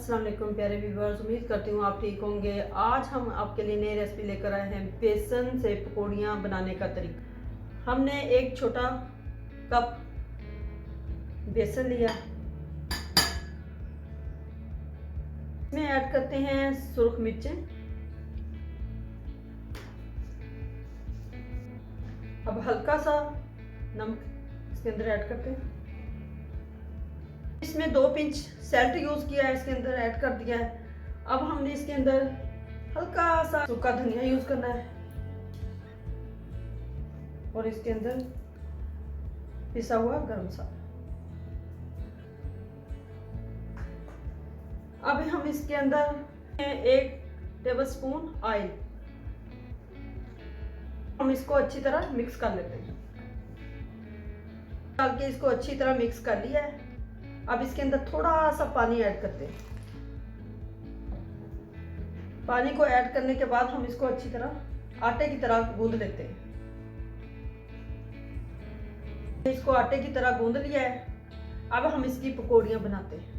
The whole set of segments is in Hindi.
अस्सलाम वालेकुम प्यारे व्यूवर्स, उम्मीद करती हूँ आप ठीक होंगे। आज हम आपके लिए नई रेसिपी लेकर आए हैं बेसन से पकौड़ियाँ बनाने का तरीका। हमने एक छोटा कप बेसन लिया, इसमें ऐड करते हैं सुर्ख मिर्चें। अब हल्का सा नमक इसके अंदर ऐड करते हैं। इसमें 2 पिंच सैल्ट यूज किया है, इसके अंदर ऐड कर दिया है। अब हमने इसके अंदर हल्का सा सूखा धनिया यूज करना है और इसके अंदर पिसा हुआ गरम मसाला। अब हम इसके अंदर 1 टेबलस्पून ऑयल, हम इसको अच्छी तरह मिक्स कर लेते हैं। डाल के इसको अच्छी तरह मिक्स कर लिया है। अब इसके अंदर थोड़ा सा पानी ऐड करते हैं। पानी को ऐड करने के बाद हम इसको अच्छी तरह आटे की तरह गूंद लेते हैं। इसको आटे की तरह गूंद लिया है। अब हम इसकी पकौड़ियाँ बनाते हैं।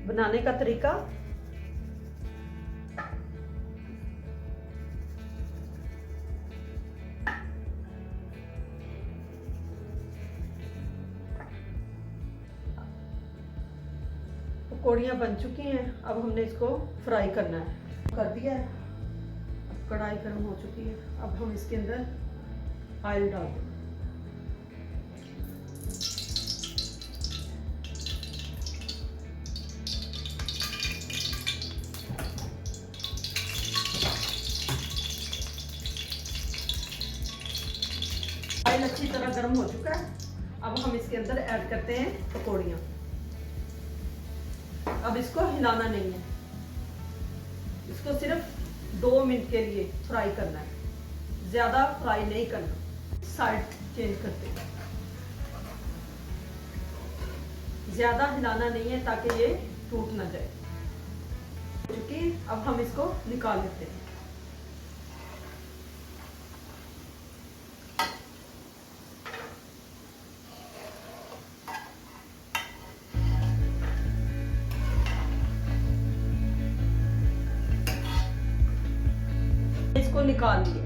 बनाने का तरीका, पकौड़ियाँ बन चुकी हैं। अब हमने इसको फ्राई करना है, कर दिया है। अब कढ़ाई गर्म हो चुकी है। अब हम इसके अंदर ऑयल डाल दें। ऑयल अच्छी तरह गर्म हो चुका है। अब हम इसके अंदर ऐड करते हैं पकौड़ियाँ। अब इसको हिलाना नहीं है, इसको सिर्फ 2 मिनट के लिए फ्राई करना है, ज्यादा फ्राई नहीं करना। साइड चेंज करते हैं, ज्यादा हिलाना नहीं है ताकि ये टूट ना जाए। क्योंकि अब हम इसको निकाल लेते हैं। इसको निकाल लिए।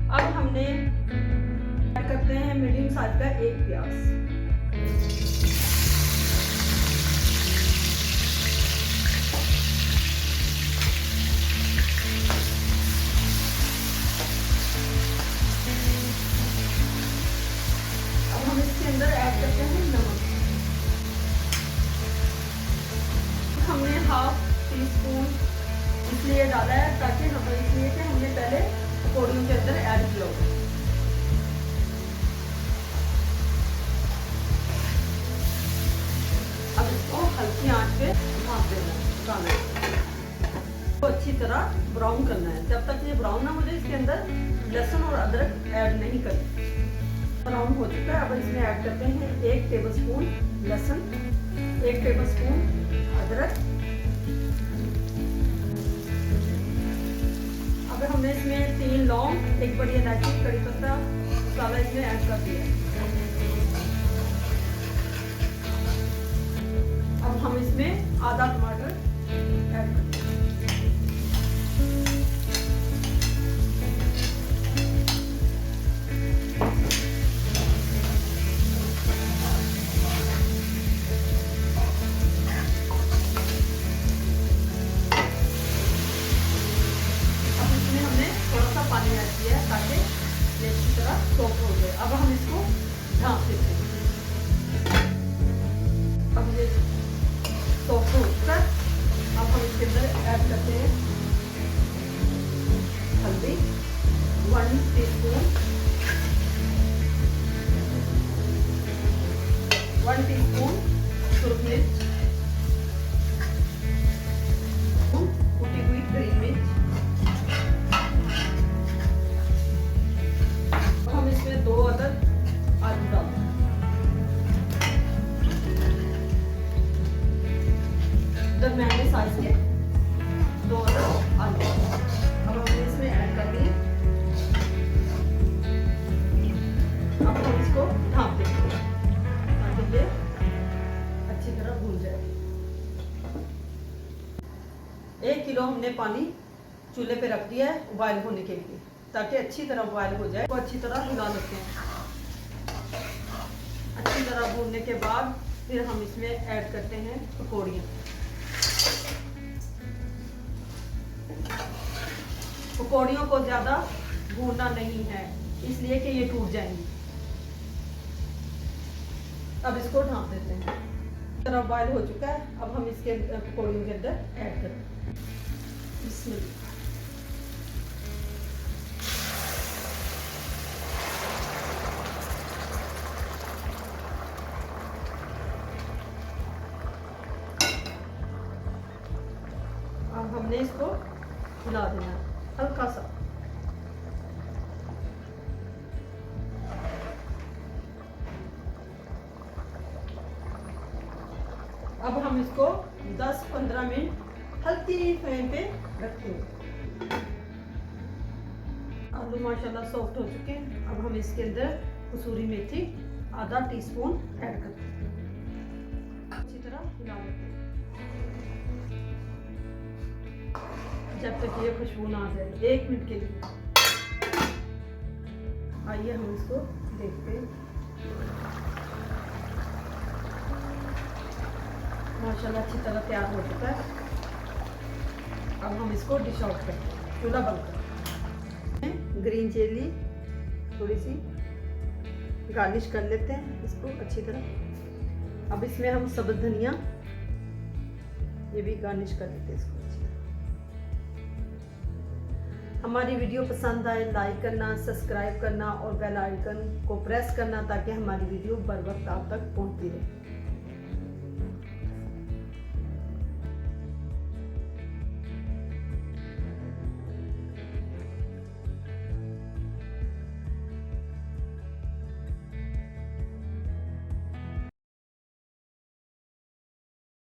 अब हमने ऐड करते हैं मीडियम साइज का 1 प्याज। अब हम इसके अंदर ऐड करते हैं नमक। हमने 1/2 टीस्पून इसलिए डाला है ताकि इसलिए कि हमने पहले पकौड़ियों के अंदर ऐड किया होगा। अब इसको हल्की आंच पे भाप देना है, तो अच्छी तरह ब्राउन करना है। जब तक ये ब्राउन ना हो जाए, इसके अंदर लहसुन और अदरक ऐड नहीं करना। ब्राउन हो चुका है। अब इसमें ऐड करते हैं 1 टेबलस्पून लहसुन, 1 टेबलस्पून अदरक। अब हमने इसमें 3 लौंग, 1 बड़ी इलायची, कड़ी पत्ता मसाला इसमें ऐड कर दिया। अब हम इसमें आधा टमाटर ऐड कर दिया। पानी ऐड किया है ताकि ये अच्छी तरह सॉफ्ट हो जाए। अब हम इसको ढाँप देते हैं। अब ये सॉफ्ट हो चुका है। अब हम इसके अंदर ऐड करते हैं हल्दी 1 टीस्पून, 1 टीस्पून सुर्ख मिर्च, कुटी हुई हरी मिर्च। इसमें 2 अदद आलू डालते हैं। हमने पानी चूल्हे पे रख दिया है बॉयल होने के लिए, ताकि अच्छी तरह बॉयल हो जाए। तो अच्छी तरह हिला लेते हैं। अच्छी तरह भूनने के बाद फिर हम इसमें ऐड करते हैं पकौड़ियाँ। पकौड़ियों को ज़्यादा भूनना नहीं है, इसलिए कि ये टूट जाएंगी। अब इसको ढाँप देते हैं। तरह बॉयल हो चुका है, अब हम इसके पकौड़ियों के अंदर ऐड करते हैं। बिस्मिल्लाह। अब हमने इसको हिला देना है हल्का सा। अब हम इसको 10-15 मिनट हल्की फ्लेम पे रखेंगे। आलू माशाल्लाह सॉफ्ट हो चुके हैं। अब हम इसके अंदर कसूरी मेथी आधा टीस्पून ऐड करते हैं। अच्छी तरह हिला लेते हैं जब तक ये खुशबू ना आ जाए, 1 मिनट के लिए। आइए हम इसको देखते हैं। माशाल्लाह अच्छी तरह तैयार हो चुका है। अब हम इसको डिश आउट करते हैं, चूल्हा बंद करते हैं। ग्रीन चिली थोड़ी सी गार्निश कर लेते हैं इसको अच्छी तरह। अब इसमें हम सब्ज़ धनिया ये भी गार्निश कर लेते हैं इसको अच्छी तरह। हमारी वीडियो पसंद आए लाइक करना, सब्सक्राइब करना और बेल आइकन को प्रेस करना, ताकि हमारी वीडियो बर वक्त आप तक पहुंचती रहे।